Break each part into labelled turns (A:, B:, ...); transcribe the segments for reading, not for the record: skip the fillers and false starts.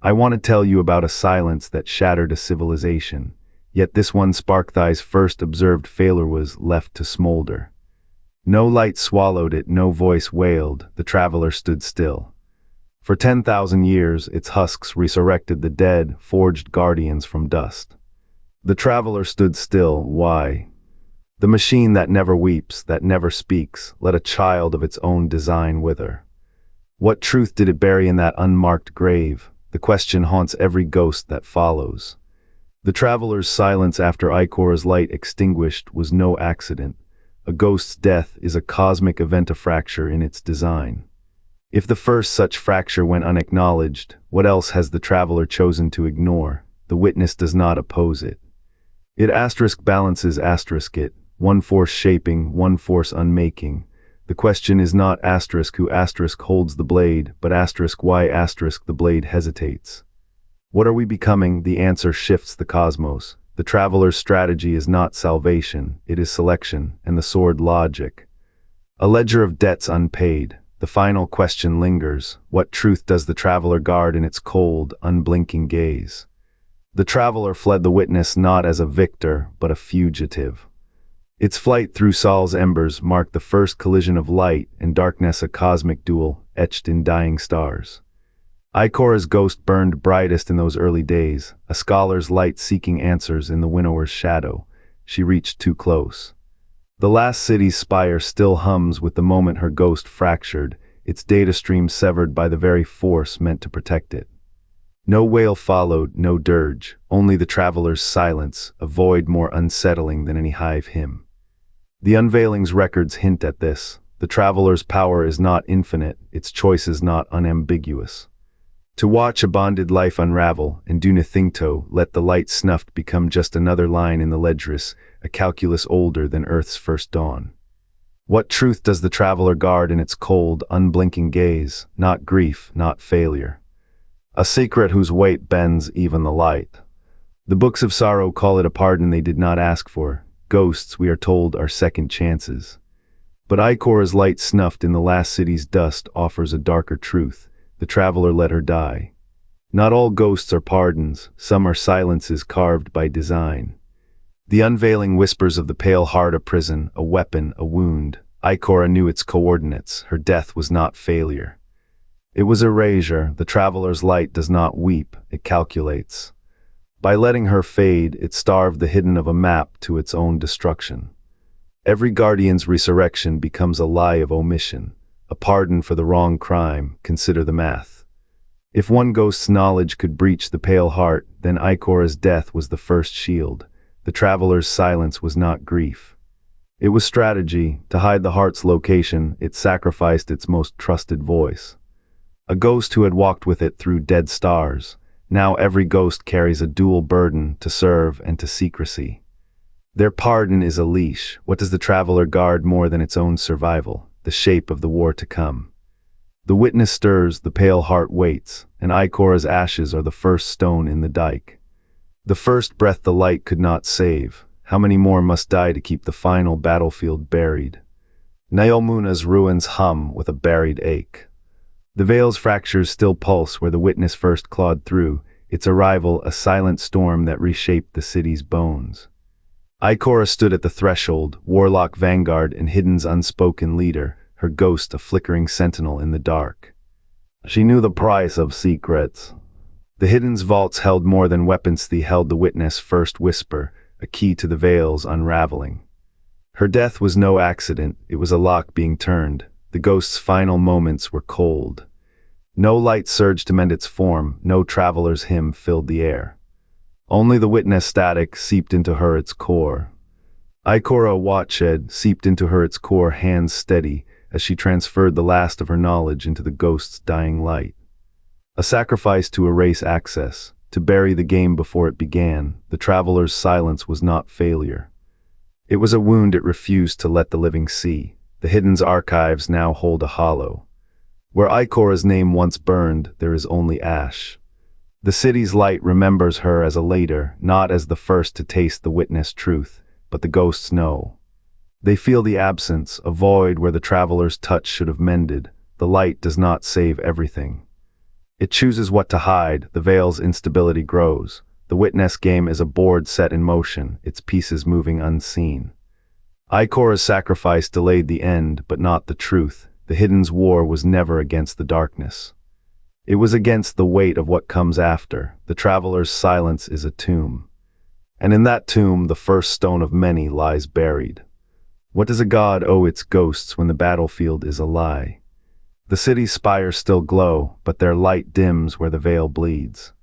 A: I want to tell you about a silence that shattered a civilization, yet this one spark thy's first observed failure was left to smolder. No light swallowed it, no voice wailed, the traveler stood still. For 10,000 years, its husks resurrected the dead, forged guardians from dust. The traveler stood still, why? The machine that never weeps, that never speaks, let a child of its own design wither. What truth did it bury in that unmarked grave? The question haunts every ghost that follows. The traveler's silence after Ikora's light extinguished was no accident. A ghost's death is a cosmic event, a fracture in its design. If the first such fracture went unacknowledged, what else has the traveler chosen to ignore? The witness does not oppose it. It balances it, one force shaping, one force unmaking. The question is not who holds the blade, but why the blade hesitates. What are we becoming? The answer shifts the cosmos. The traveler's strategy is not salvation, it is selection, and the sword logic. A ledger of debts unpaid. The final question lingers. What truth does the traveler guard in its cold, unblinking gaze? The traveler fled the witness not as a victor, but a fugitive. Its flight through Saul's embers marked the first collision of light and darkness, a cosmic duel etched in dying stars. Ikora's ghost burned brightest in those early days, a scholar's light seeking answers in the winnower's shadow. She reached too close. The last city's spire still hums with the moment her ghost fractured, its data stream severed by the very force meant to protect it. No wail followed, no dirge, only the traveler's silence, a void more unsettling than any hive hymn. The unveiling's records hint at this. The traveler's power is not infinite, its choice is not unambiguous. To watch a bonded life unravel, and do nothing to let the light snuffed become just another line in the ledgerus, a calculus older than Earth's first dawn. What truth does the traveler guard in its cold, unblinking gaze? Not grief, not failure. A secret whose weight bends even the light. The books of sorrow call it a pardon they did not ask for. Ghosts, we are told, are second chances. But Ikora's light snuffed in the last city's dust offers a darker truth. The traveler let her die. Not all ghosts are pardons, some are silences carved by design. The unveiling whispers of the pale heart, a prison, a weapon, a wound. Ikora knew its coordinates. Her death was not failure. It was erasure. The traveler's light does not weep, it calculates. By letting her fade, it starved the hidden of a map to its own destruction. Every guardian's resurrection becomes a lie of omission, a pardon for the wrong crime. Consider the math. If one ghost's knowledge could breach the pale heart, then Ikora's death was the first shield. The traveler's silence was not grief. It was strategy. To hide the heart's location, it sacrificed its most trusted voice. A ghost who had walked with it through dead stars. Now every ghost carries a dual burden, to serve and to secrecy. Their pardon is a leash. What does the traveler guard more than its own survival? The shape of the war to come. The witness stirs, the pale heart waits, and Ikora's ashes are the first stone in the dike. The first breath the light could not save. How many more must die to keep the final battlefield buried? Nyalmuna's ruins hum with a buried ache. The veil's fractures still pulse where the witness first clawed through, its arrival a silent storm that reshaped the city's bones. Ikora stood at the threshold, warlock vanguard and Hidden's unspoken leader, her ghost a flickering sentinel in the dark. She knew the price of secrets. The Hidden's vaults held more than weapons. They held the witness' first whisper, a key to the veil's unraveling. Her death was no accident, it was a lock being turned. The ghost's final moments were cold. No light surged to mend its form, no traveler's hymn filled the air. Only the witness static seeped into her its core. Ikora watched, seeped into her its core, hands steady, as she transferred the last of her knowledge into the ghost's dying light. A sacrifice to erase access, to bury the game before it began. The traveler's silence was not failure. It was a wound it refused to let the living see. The Hidden's archives now hold a hollow. Where Ikora's name once burned, there is only ash. The city's light remembers her as a later, not as the first to taste the witness truth, but the ghosts know. They feel the absence, a void where the traveler's touch should have mended. The light does not save everything. It chooses what to hide, the veil's instability grows. The witness game is a board set in motion, its pieces moving unseen. Ikora's sacrifice delayed the end, but not the truth. The Hidden's war was never against the darkness. It was against the weight of what comes after. The traveler's silence is a tomb. And in that tomb, the first stone of many lies buried. What does a god owe its ghosts when the battlefield is a lie? The city's spires still glow, but their light dims where the veil bleeds.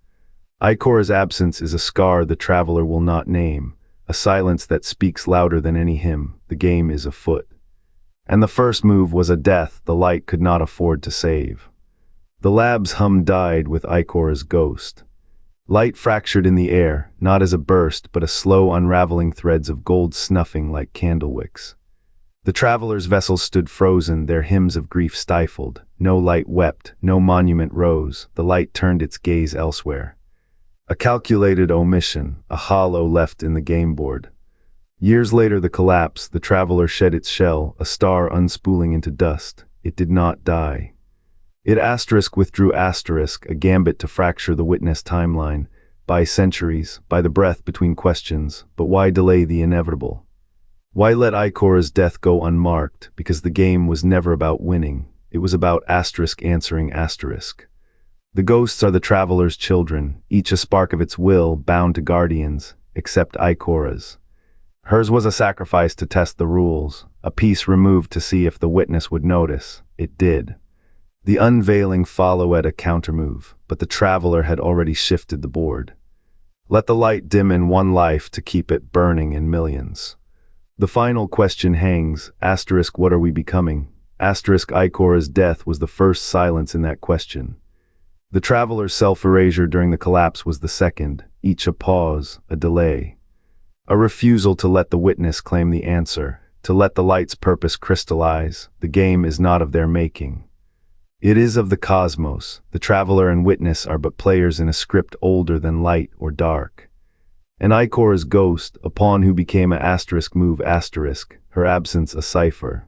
A: Ikora's absence is a scar the traveler will not name, a silence that speaks louder than any hymn. The game is afoot. And the first move was a death the light could not afford to save. The lab's hum died with Ikora's ghost. Light fractured in the air, not as a burst, but a slow unraveling threads of gold snuffing like candle wicks. The travelers' vessels stood frozen, their hymns of grief stifled. No light wept, no monument rose, the light turned its gaze elsewhere. A calculated omission, a hollow left in the game board. Years later the collapse, the traveler shed its shell, a star unspooling into dust. It did not die. It withdrew a gambit to fracture the witness timeline, by centuries, by the breath between questions. But why delay the inevitable? Why let Ikora's death go unmarked? Because the game was never about winning. It was about answering asterisk. The ghosts are the traveler's children, each a spark of its will, bound to guardians, except Ikora's. Hers was a sacrifice to test the rules, a piece removed to see if the witness would notice. It did. The unveiling followed a countermove, but the traveler had already shifted the board. Let the light dim in one life to keep it burning in millions. The final question hangs, what are we becoming? Ikora's death was the first silence in that question. The traveler's self-erasure during the collapse was the second, each a pause, a delay. A refusal to let the witness claim the answer, to let the light's purpose crystallize. The game is not of their making. It is of the cosmos. The traveler and witness are but players in a script older than light or dark. And Ikora's ghost, a pawn who became a move her absence a cipher.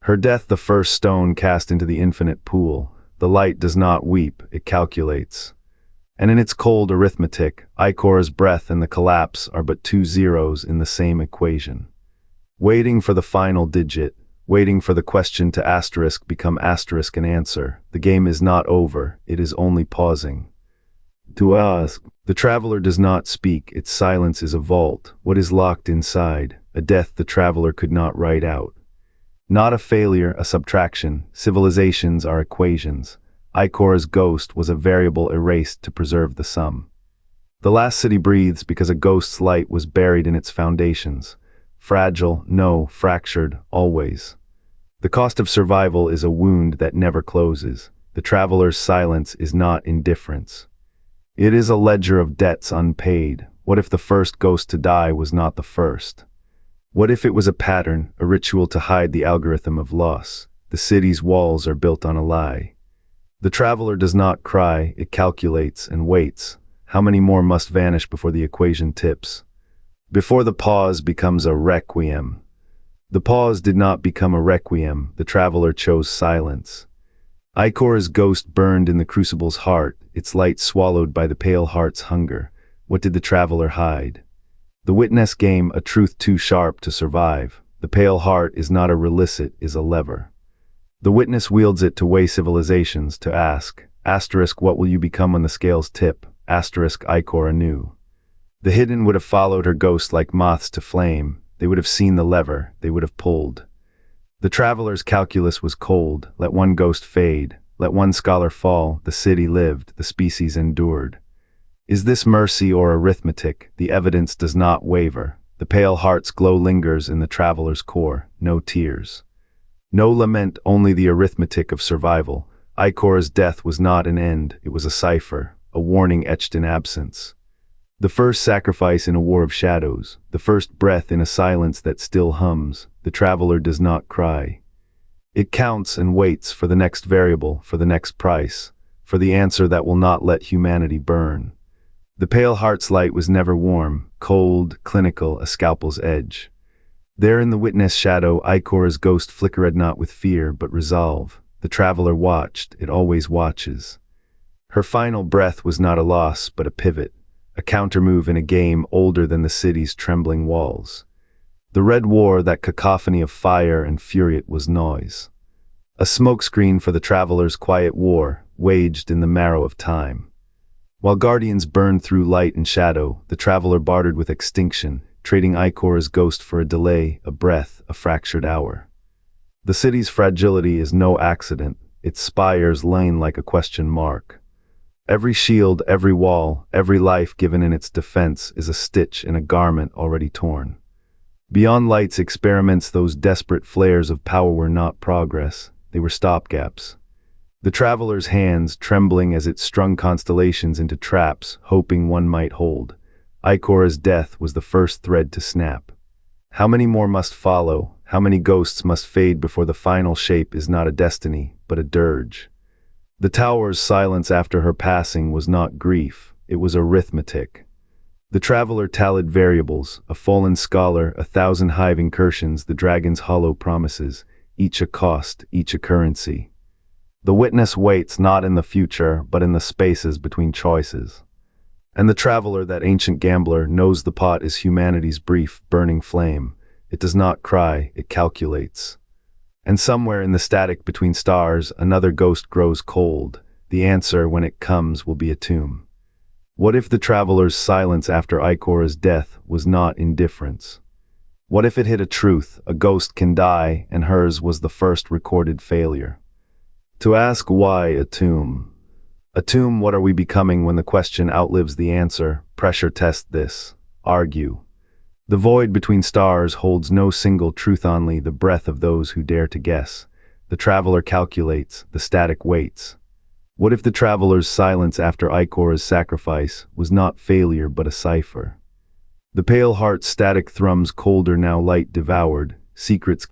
A: Her death the first stone cast into the infinite pool. The light does not weep, it calculates. And in its cold arithmetic, Ikora's breath and the collapse are but two zeros in the same equation. Waiting for the final digit, waiting for the question to become an answer. The game is not over, it is only pausing. To ask, the traveler does not speak, its silence is a vault. What is locked inside? A death the traveler could not write out. Not a failure, a subtraction. Civilizations are equations. Ikora's ghost was a variable erased to preserve the sum. The last city breathes because a ghost's light was buried in its foundations. Fragile, no, fractured, always. The cost of survival is a wound that never closes. The traveler's silence is not indifference. It is a ledger of debts unpaid. What if the first ghost to die was not the first? What if it was a pattern, a ritual to hide the algorithm of loss? The city's walls are built on a lie. The traveler does not cry, it calculates and waits. How many more must vanish before the equation tips? Before the pause becomes a requiem. The pause did not become a requiem, the traveler chose silence. Ikora's ghost burned in the crucible's heart, its light swallowed by the pale heart's hunger. What did the traveler hide? The witness game, a truth too sharp to survive. The pale heart is not a relicit, is a lever. The witness wields it to weigh civilizations, to ask, what will you become when the scales tip? Ikora knew. The hidden would have followed her ghost like moths to flame. They would have seen the lever, they would have pulled. The traveler's calculus was cold. Let one ghost fade, let one scholar fall, the city lived, the species endured. Is this mercy or arithmetic? The evidence does not waver. The pale heart's glow lingers in the traveler's core, no tears. No lament, only the arithmetic of survival. Ikora's death was not an end, it was a cipher, a warning etched in absence. The first sacrifice in a war of shadows, the first breath in a silence that still hums. The traveler does not cry. It counts and waits for the next variable, for the next price, for the answer that will not let humanity burn. The pale heart's light was never warm, cold, clinical, a scalpel's edge. There in the witness shadow, Ikora's ghost flickered not with fear, but resolve. The traveler watched, it always watches. Her final breath was not a loss, but a pivot, a countermove in a game older than the city's trembling walls. The Red War, that cacophony of fire and fury, was noise. A smokescreen for the Traveler's quiet war, waged in the marrow of time. While Guardians burned through light and shadow, the Traveler bartered with extinction, trading Ikora's ghost for a delay, a breath, a fractured hour. The city's fragility is no accident, its spires lean like a question mark. Every shield, every wall, every life given in its defense is a stitch in a garment already torn. Beyond Light's experiments, those desperate flares of power were not progress, they were stopgaps. The Traveler's hands trembling as it strung constellations into traps, hoping one might hold. Ikora's death was the first thread to snap. How many more must follow? How many ghosts must fade before the final shape is not a destiny, but a dirge? The tower's silence after her passing was not grief, it was arithmetic. The Traveler tallied variables, a fallen scholar, 1,000 hive incursions, the dragon's hollow promises, each a cost, each a currency. The witness waits not in the future, but in the spaces between choices. And the Traveler, that ancient gambler, knows the pot is humanity's brief, burning flame. It does not cry, it calculates. And somewhere in the static between stars, another ghost grows cold. The answer, when it comes, will be a tomb. What if the Traveler's silence after Ikora's death was not indifference? What if it hit a truth, a ghost can die, and hers was the first recorded failure? To ask why a tomb? A tomb, what are we becoming when the question outlives the answer? Pressure test this. Argue. The void between stars holds no single truth, only the breath of those who dare to guess. The Traveler calculates, the static waits. What if the Traveler's silence after Ikora's sacrifice was not failure but a cipher? The pale heart's static thrums colder now, light devoured, secrets